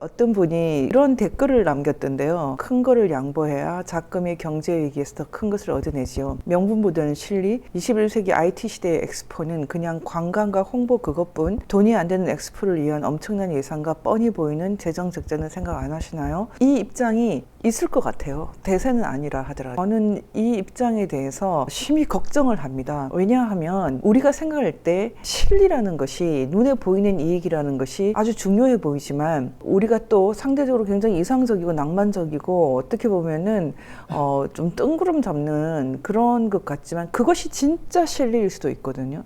어떤 분이 이런 댓글을 남겼던데요. 큰 거를 양보해야 작금의 경제 위기에서 더 큰 것을 얻어내지요. 명분보다는 실리. 21세기 IT 시대의 엑스포는 그냥 관광과 홍보 그것뿐, 돈이 안 되는 엑스포를 위한 엄청난 예산과 뻔히 보이는 재정 적자는 생각 안 하시나요? 이 입장이 있을 것 같아요. 대세는 아니라 하더라도. 저는 이 입장에 대해서 심히 걱정을 합니다. 왜냐하면 우리가 생각할 때 실리라는 것이, 눈에 보이는 이익이라는 것이 아주 중요해 보이지만, 우리가 또 상대적으로 굉장히 이상적이고 낭만적이고 어떻게 보면은 좀 뜬구름 잡는 그런 것 같지만, 그것이 진짜 실리일 수도 있거든요.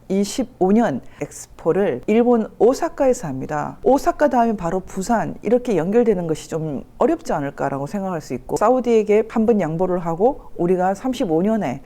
2025년 엑스포를 일본 오사카에서 합니다. 오사카 다음에 바로 부산, 이렇게 연결되는 것이 좀 어렵지 않을까라고 생각할 수 있고, 사우디에게 한번 양보를 하고 우리가 35년에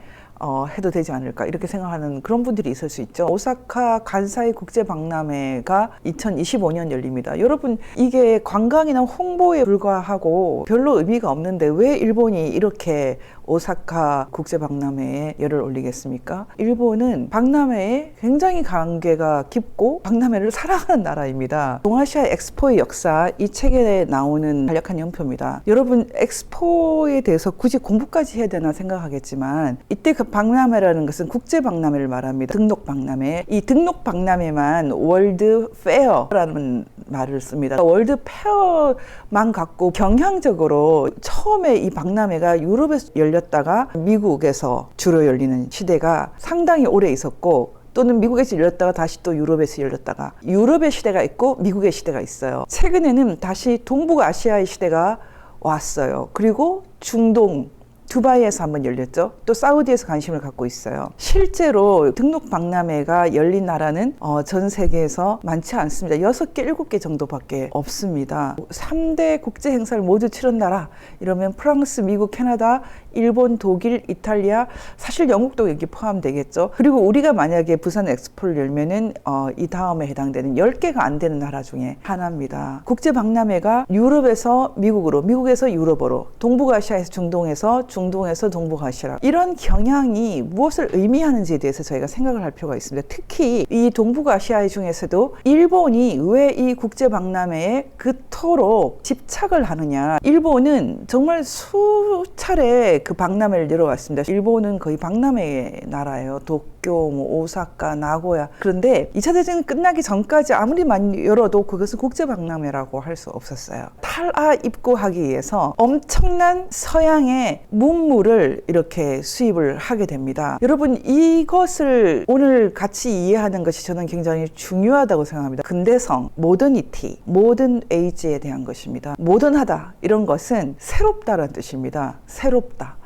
해도 되지 않을까, 이렇게 생각하는 그런 분들이 있을 수 있죠. 오사카 간사이 국제박람회가 2025년 열립니다. 여러분, 이게 관광이나 홍보에 불과하고 별로 의미가 없는데 왜 일본이 이렇게 오사카 국제박람회에 열을 올리겠습니까? 일본은 박람회에 굉장히 관계가 깊고 박람회를 사랑하는 나라입니다. 동아시아 엑스포의 역사, 이 책에 나오는 간략한 연표입니다. 여러분, 엑스포에 대해서 굳이 공부까지 해야 되나 생각하겠지만, 이때 그 박람회라는 것은 국제박람회를 말합니다. 등록박람회. 이 등록박람회만 월드페어라는 말을 씁니다. 월드페어만 갖고 경향적으로 처음에 이 박람회가 유럽에서 열렸다가 미국에서 주로 열리는 시대가 상당히 오래 있었고, 또는 미국에서 열렸다가 다시 또 유럽에서 열렸다가, 유럽의 시대가 있고 미국의 시대가 있어요. 최근에는 다시 동북아시아의 시대가 왔어요. 그리고 중동, 두바이에서 한번 열렸죠. 또 사우디에서 관심을 갖고 있어요. 실제로 등록 박람회가 열린 나라는 전 세계에서 많지 않습니다. 6개, 7개 정도밖에 없습니다. 3대 국제 행사를 모두 치른 나라 이러면 프랑스, 미국, 캐나다, 일본, 독일, 이탈리아, 사실 영국도 여기 포함되겠죠. 그리고 우리가 만약에 부산 엑스포를 열면은 이 다음에 해당되는 10개가 안 되는 나라 중에 하나입니다. 국제 박람회가 유럽에서 미국으로, 미국에서 유럽으로, 동북아시아에서 중동에서, 중동에서 동북아시아, 이런 경향이 무엇을 의미하는지에 대해서 저희가 생각을 할 필요가 있습니다. 특히 이 동북아시아 중에서도 일본이 왜 이 국제박람회에 그토록 집착을 하느냐. 일본은 정말 수차례 그 박람회를 열어왔습니다. 일본은 거의 박람회의 나라예요. 도쿄, 오사카, 나고야. 그런데 2차 대전이 끝나기 전까지 아무리 많이 열어도 그것은 국제박람회라고 할 수 없었어요. 탈아 입고하기 위해서 엄청난 서양의 문물을 이렇게 수입을 하게 됩니다. 여러분, 이것을 오늘 같이 이해하는 것이 저는 굉장히 중요하다고 생각합니다. 근대성, 모더니티, 모던 에이지에 대한 것입니다. 모던하다, 이런 것은 새롭다라는 뜻입니다. 새롭다.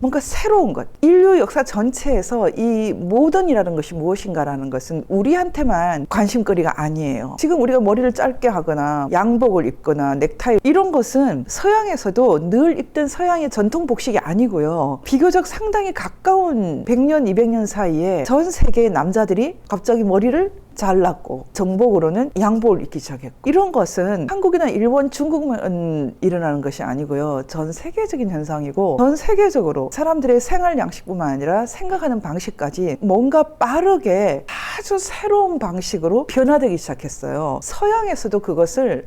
뭔가 새로운 것. 인류 역사 전체에서 이 모던이라는 것이 무엇인가라는 것은 우리한테만 관심거리가 아니에요. 지금 우리가 머리를 짧게 하거나 양복을 입거나 넥타이, 이런 것은 서양에서도 늘 입던 서양의 전통 복식이 아니고요. 비교적 상당히 가까운 100년, 200년 사이에 전 세계의 남자들이 갑자기 머리를 잘랐고 정복으로는 양복을 입기 시작했고, 이런 것은 한국이나 일본, 중국만 일어나는 것이 아니고요. 전 세계적인 현상이고, 전 세계적으로 사람들의 생활 양식뿐만 아니라 생각하는 방식까지 뭔가 빠르게 아주 새로운 방식으로 변화되기 시작했어요. 서양에서도 그것을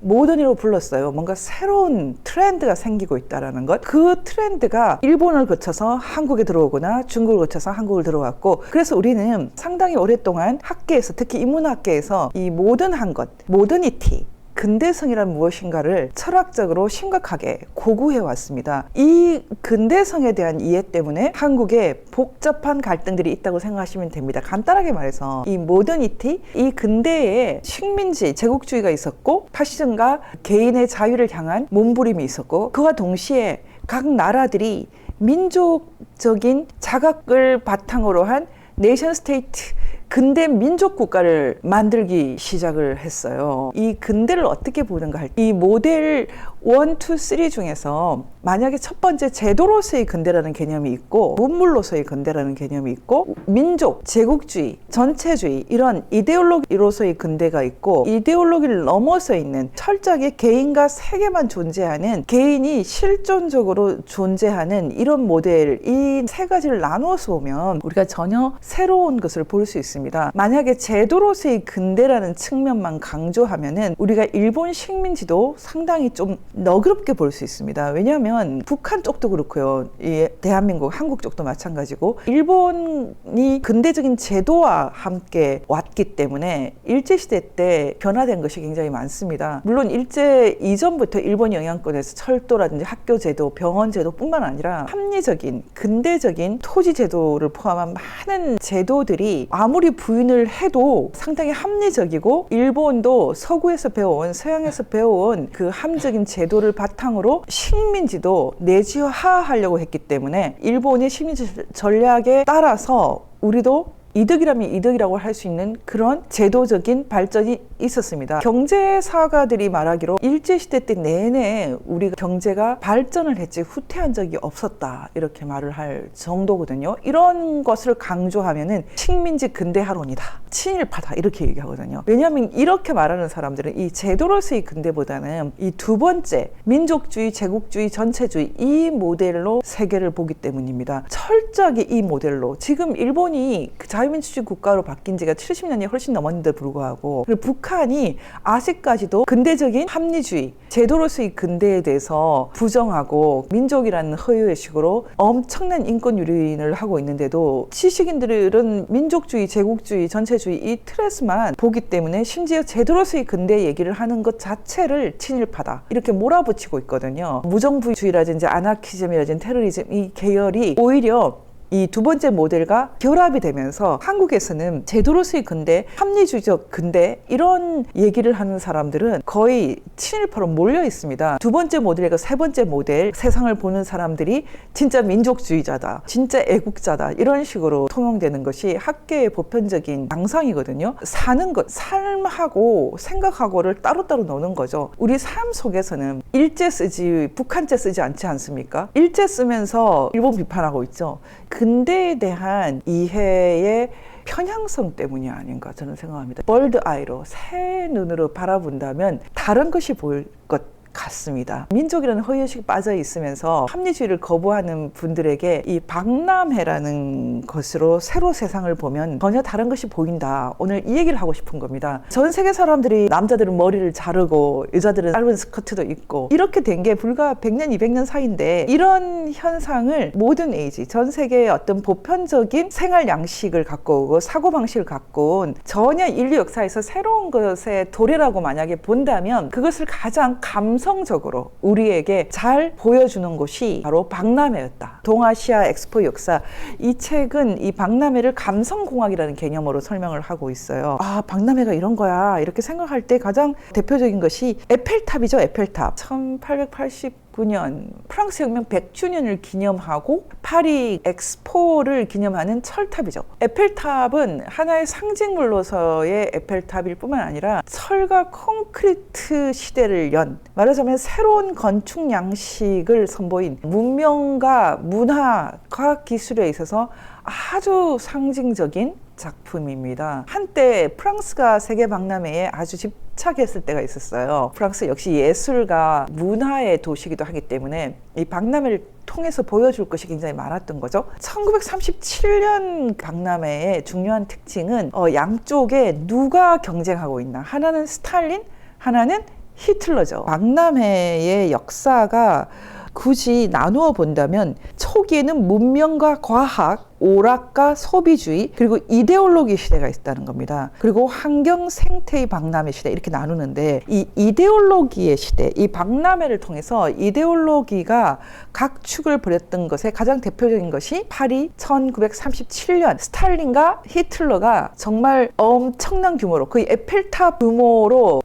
모던이라고 불렀어요. 뭔가 새로운 트렌드가 생기고 있다는 것. 그 트렌드가 일본을 거쳐서 한국에 들어오거나 중국을 거쳐서 한국을 들어왔고, 그래서 우리는 상당히 오랫동안 학계에서, 특히 인문학계에서 이 모던한 것, 모더니티, 근대성이란 무엇인가를 철학적으로 심각하게 고구해 왔습니다. 이 근대성에 대한 이해 때문에 한국에 복잡한 갈등들이 있다고 생각하시면 됩니다. 간단하게 말해서 이 모더니티, 이 근대에 식민지, 제국주의가 있었고, 파시즘과 개인의 자유를 향한 몸부림이 있었고, 그와 동시에 각 나라들이 민족적인 자각을 바탕으로 한 네이션 스테이트, 근대 민족 국가를 만들기 시작을 했어요. 이 근대를 어떻게 보는가 할 때, 이 모델 1, 2, 3 중에서 만약에 첫 번째 제도로서의 근대라는 개념이 있고 문물로서의 근대라는 개념이 있고 민족, 제국주의, 전체주의 이런 이데올로기로서의 근대가 있고 이데올로기를 넘어서 있는 철저하게 개인과 세계만 존재하는 개인이 실존적으로 존재하는 이런 모델 이 세 가지를 나누어서 보면 우리가 전혀 새로운 것을 볼 수 있습니다. 만약에 제도로서의 근대라는 측면만 강조하면은 우리가 일본 식민지도 상당히 좀 너그럽게 볼 수 있습니다. 왜냐하면 북한 쪽도 그렇고요. 이 대한민국, 한국 쪽도 마찬가지고 일본이 근대적인 제도와 함께 왔기 때문에 일제시대 때 변화된 것이 굉장히 많습니다. 물론 일제 이전부터 일본 영향권에서 철도라든지 학교 제도, 병원 제도뿐만 아니라 합리적인 근대적인 토지 제도를 포함한 많은 제도들이 아무리 부인을 해도 상당히 합리적이고 일본도 서구에서 배워온 서양에서 배워온 그 합리적인 제도를 바탕으로 식민지도 내지화하려고 했기 때문에 일본의 식민지 전략에 따라서 우리도 이득이라면 이득이라고 할 수 있는 그런 제도적인 발전이 있었습니다. 경제사가들이 말하기로 일제시대 때 내내 우리가 경제가 발전을 했지 후퇴한 적이 없었다 이렇게 말을 할 정도거든요. 이런 것을 강조하면은 식민지 근대화론이다, 친일파다 이렇게 얘기하거든요. 왜냐하면 이렇게 말하는 사람들은 이 제도로서의 근대보다는 이 두 번째 민족주의, 제국주의, 전체주의 이 모델로 세계를 보기 때문입니다. 철저하게 이 모델로 지금 일본이 자유민주주의 국가로 바뀐 지가 70년이 훨씬 넘었는데 불구하고 그리고 북한이 아직까지도 근대적인 합리주의, 제도로서의 근대에 대해서 부정하고 민족이라는 허위의식으로 엄청난 인권 유린을 하고 있는데도 지식인들은 민족주의, 제국주의, 전체주의 이 틀에서만 보기 때문에 심지어 제도로서의 근대 얘기를 하는 것 자체를 친일파다 이렇게 몰아붙이고 있거든요. 무정부주의라든지 아나키즘이라든지 테러리즘 이 계열이 오히려 이 두 번째 모델과 결합이 되면서 한국에서는 제도로서의 근대, 합리주의적 근대 이런 얘기를 하는 사람들은 거의 친일파로 몰려 있습니다. 두 번째 모델과 세 번째 모델 세상을 보는 사람들이 진짜 민족주의자다, 진짜 애국자다 이런 식으로 통용되는 것이 학계의 보편적인 양상이거든요. 사는 것, 삶하고 생각하고를 따로따로 노는 거죠. 우리 삶 속에서는 일제 쓰지 북한제 쓰지 않지 않습니까? 일제 쓰면서 일본 비판하고 있죠. 근대에 대한 이해의 편향성 때문이 아닌가 저는 생각합니다. 벌드 아이로 새 눈으로 바라본다면 다른 것이 보일 것 같습니다. 민족이라는 허위의식이 빠져 있으면서 합리주의를 거부하는 분들에게 이 박람회라는 것으로 새로 세상을 보면 전혀 다른 것이 보인다. 오늘 이 얘기를 하고 싶은 겁니다. 전 세계 사람들이 남자들은 머리를 자르고 여자들은 짧은 스커트도 입고 이렇게 된 게 불과 100년, 200년 사이인데 이런 현상을 모든 에이지, 전 세계의 어떤 보편적인 생활 양식을 갖고 오고 사고방식을 갖고 온 전혀 인류 역사에서 새로운 것의 도래라고 만약에 본다면 그것을 가장 감성적으로 우리에게 잘 보여주는 곳이 바로 박람회였다. 동아시아 엑스포 역사 이 책은 이 박람회를 감성공학이라는 개념으로 설명을 하고 있어요. 아, 박람회가 이런 거야 이렇게 생각할 때 가장 대표적인 것이 에펠탑이죠. 에펠탑 1889년 프랑스 혁명 100주년을 기념하고 파리 엑스포를 기념하는 철탑이죠. 에펠탑은 하나의 상징물로서의 에펠탑일 뿐만 아니라 철과 콘크리트 시대를 연 말하자면 새로운 건축 양식을 선보인 문명과 문화, 과학 기술에 있어서 아주 상징적인 작품입니다. 한때 프랑스가 세계 박람회에 아주 집착했을 때가 있었어요. 프랑스 역시 예술과 문화의 도시이기도 하기 때문에 이 박람회를 통해서 보여줄 것이 굉장히 많았던 거죠. 1937년 박람회의 중요한 특징은 양쪽에 누가 경쟁하고 있나. 하나는 스탈린, 하나는 히틀러죠. 박람회의 역사가 굳이 나누어 본다면 초기에는 문명과 과학, 오락과 소비주의, 그리고 이데올로기 시대가 있다는 겁니다. 그리고 환경 생태의 박람회 시대 이렇게 나누는데 이 이데올로기의 시대, 이 박람회를 통해서 이데올로기가 각축을 벌였던 것에 가장 대표적인 것이 파리 1937년 스탈린과 히틀러가 정말 엄청난 규모로 거의 에펠탑 규모로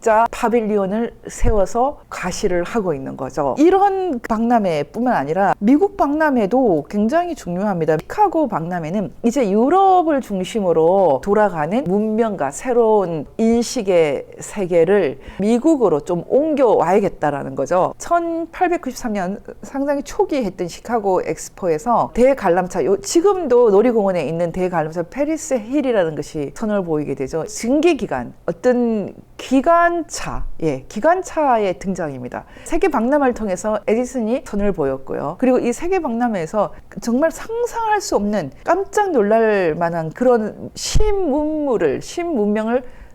국자 파빌리온을 세워서 과시를 하고 있는 거죠. 이런 박람회뿐만 아니라 미국 박람회도 굉장히 중요합니다. 시카고 박람회는 이제 유럽을 중심으로 돌아가는 문명과 새로운 인식의 세계를 미국으로 좀 옮겨와야겠다라는 거죠. 1893년 상당히 초기에 했던 시카고 엑스포에서 대관람차, 지금도 놀이공원에 있는 대관람차 페리스 힐이라는 것이 선을 보이게 되죠. 증기기관, 어떤 기관차의 등장입니다. 세계 박람회를 통해서 에디슨이 선을 보였고요. 그리고 이 세계 박람회에서 정말 상상할 수 없는 깜짝 놀랄 만한 그런 신문명을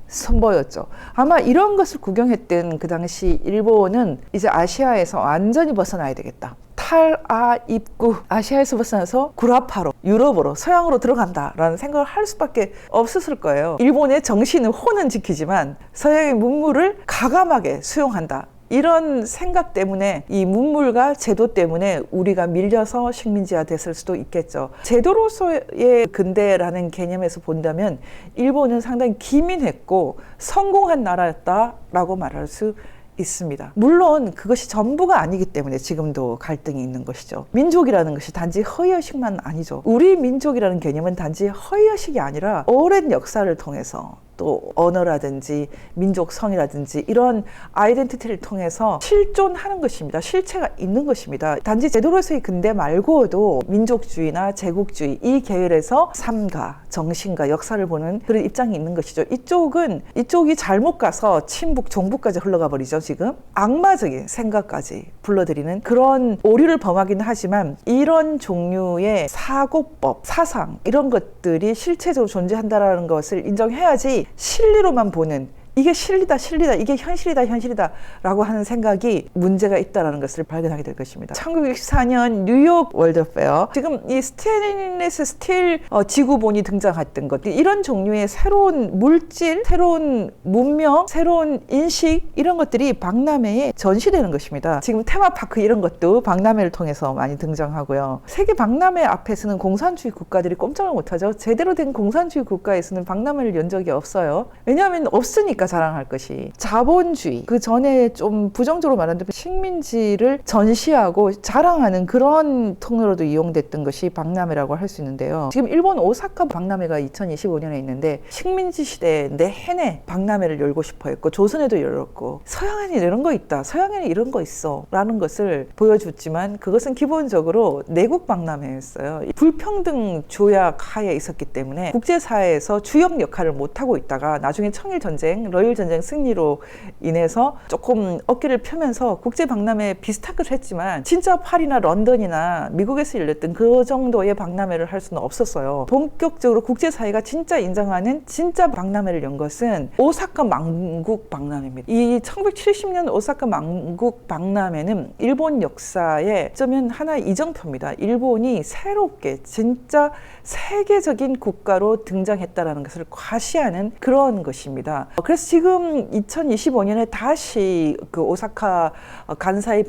선보였죠. 아마 이런 것을 구경했던 그 당시 일본은 이제 아시아에서 완전히 벗어나야 되겠다. 탈아입구, 아시아에서 벗어나서 구라파로, 유럽으로, 서양으로 들어간다라는 생각을 할 수밖에 없었을 거예요. 일본의 정신은 혼은 지키지만 서양의 문물을 과감하게 수용한다. 이런 생각 때문에, 이 문물과 제도 때문에 우리가 밀려서 식민지화 됐을 수도 있겠죠. 제도로서의 근대라는 개념에서 본다면 일본은 상당히 기민했고 성공한 나라였다라고 말할 수 있습니다. 물론 그것이 전부가 아니기 때문에 지금도 갈등이 있는 것이죠. 민족이라는 것이 단지 허위의식만 아니죠. 우리 민족이라는 개념은 단지 허위의식이 아니라 오랜 역사를 통해서 또 언어라든지 민족성이라든지 이런 아이덴티티를 통해서 실존하는 것입니다. 실체가 있는 것입니다. 단지 제도로서의 근대 말고도 민족주의나 제국주의 이 계열에서 삶과 정신과 역사를 보는 그런 입장이 있는 것이죠. 이쪽이 잘못 가서 친북, 종북까지 흘러가 버리죠. 지금 악마적인 생각까지 불러들이는 그런 오류를 범하긴 하지만 이런 종류의 사고법, 사상 이런 것들이 실체적으로 존재한다는 것을 인정해야지 실리로만 보는, 이게 실리다, 이게 현실이다 라고 하는 생각이 문제가 있다는 것을 발견하게 될 것입니다. 1964년 뉴욕 월드페어, 지금 이 스테인리스 스틸 지구본이 등장했던 것, 이런 종류의 새로운 물질, 새로운 문명, 새로운 인식 이런 것들이 박람회에 전시되는 것입니다. 지금 테마파크 이런 것도 박람회를 통해서 많이 등장하고요. 세계 박람회 앞에서는 공산주의 국가들이 꼼짝을 못하죠. 제대로 된 공산주의 국가에서는 박람회를 연 적이 없어요. 왜냐하면 없으니까 자랑할 것이. 자본주의, 그 전에 좀 부정적으로 말하는데 식민지를 전시하고 자랑하는 그런 통로로도 이용됐던 것이 박람회라고 할 수 있는데요. 지금 일본 오사카 박람회가 2025년에 있는데 식민지 시대 내내 박람회를 열고 싶어 했고 조선에도 열었고 서양에는 이런 거 있다, 서양에는 이런 거 있어 라는 것을 보여줬지만 그것은 기본적으로 내국 박람회였어요. 불평등 조약 하에 있었기 때문에 국제사회에서 주역 역할을 못하고 있다가 나중에 청일전쟁, 러일전쟁 승리로 인해서 조금 어깨를 펴면서 국제박람회 비슷한 걸 했지만 진짜 파리나 런던이나 미국에서 열렸던 그 정도의 박람회를 할 수는 없었어요. 본격적으로 국제사회가 진짜 인정하는 진짜 박람회를 연 것은 오사카 만국 박람회입니다. 이 1970년 오사카 만국 박람회는 일본 역사의 어쩌면 하나의 이정표입니다. 일본이 새롭게 진짜 세계적인 국가로 등장했다는 것을 과시하는 그런 것입니다. 그래서 지금 2025년에 다시 그 오사카 간사이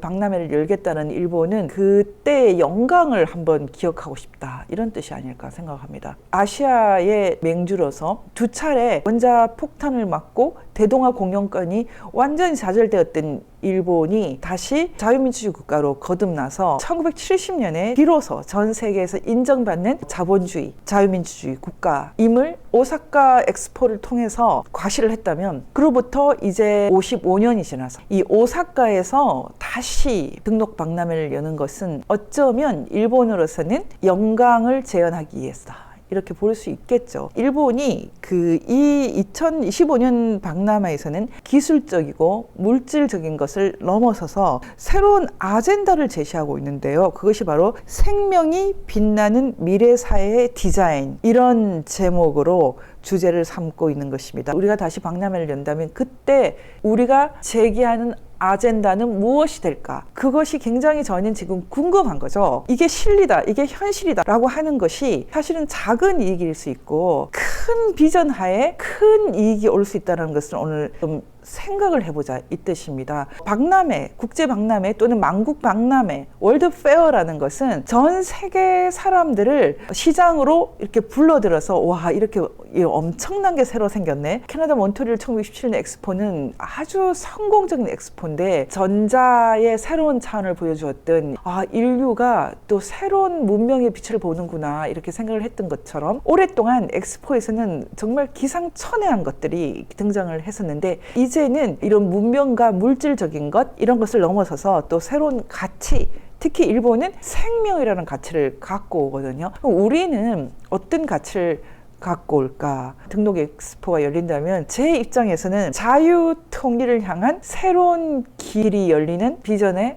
박람회를 열겠다는 일본은 그때의 영광을 한번 기억하고 싶다, 이런 뜻이 아닐까 생각합니다. 아시아의 맹주로서 두 차례 원자 폭탄을 맞고 대동아 공영권이 완전히 좌절되었던 일본이 다시 자유민주주의 국가로 거듭나서 1970년에 비로소 전 세계에서 인정받는 자본주의, 자유민주주의 국가임을 오사카 엑스포를 통해서 과시를 했다면, 그로부터 이제 55년이 지나서 이 오사카에서 다시 등록 박람회를 여는 것은 어쩌면 일본으로서는 영광을 재현하기 위해서다, 이렇게 볼 수 있겠죠. 일본이 이 2025년 박람회에서는 기술적이고 물질적인 것을 넘어서서 새로운 아젠다를 제시하고 있는데요. 그것이 바로 생명이 빛나는 미래사회의 디자인, 이런 제목으로 주제를 삼고 있는 것입니다. 우리가 다시 박람회를 연다면 그때 우리가 제기하는 아젠다는 무엇이 될까? 그것이 굉장히 저는 지금 궁금한 거죠. 이게 실리다, 이게 현실이다 라고 하는 것이 사실은 작은 이익일 수 있고 큰 비전 하에 큰 이익이 올 수 있다는 것을 오늘 좀 생각을 해보자 이 뜻입니다. 박람회, 국제 박람회 또는 만국 박람회, 월드 페어라는 것은 전 세계 사람들을 시장으로 이렇게 불러들여서 와 이렇게 엄청난 게 새로 생겼네. 캐나다 몬트리올 1967년 엑스포는 아주 성공적인 엑스포인데 전자의 새로운 차원을 보여주었던 인류가 또 새로운 문명의 빛을 보는구나 이렇게 생각을 했던 것처럼 오랫동안 엑스포에서는 정말 기상천외한 것들이 등장을 했었는데 이제는 이런 문명과 물질적인 것 이런 것을 넘어서서 또 새로운 가치 특히 일본은 생명이라는 가치를 갖고 오거든요. 우리는 어떤 가치를 갖고 올까? 등록 엑스포가 열린다면 제 입장에서는 자유 통일을 향한 새로운 길이 열리는 비전의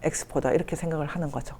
엑스포다 이렇게 생각을 하는 거죠.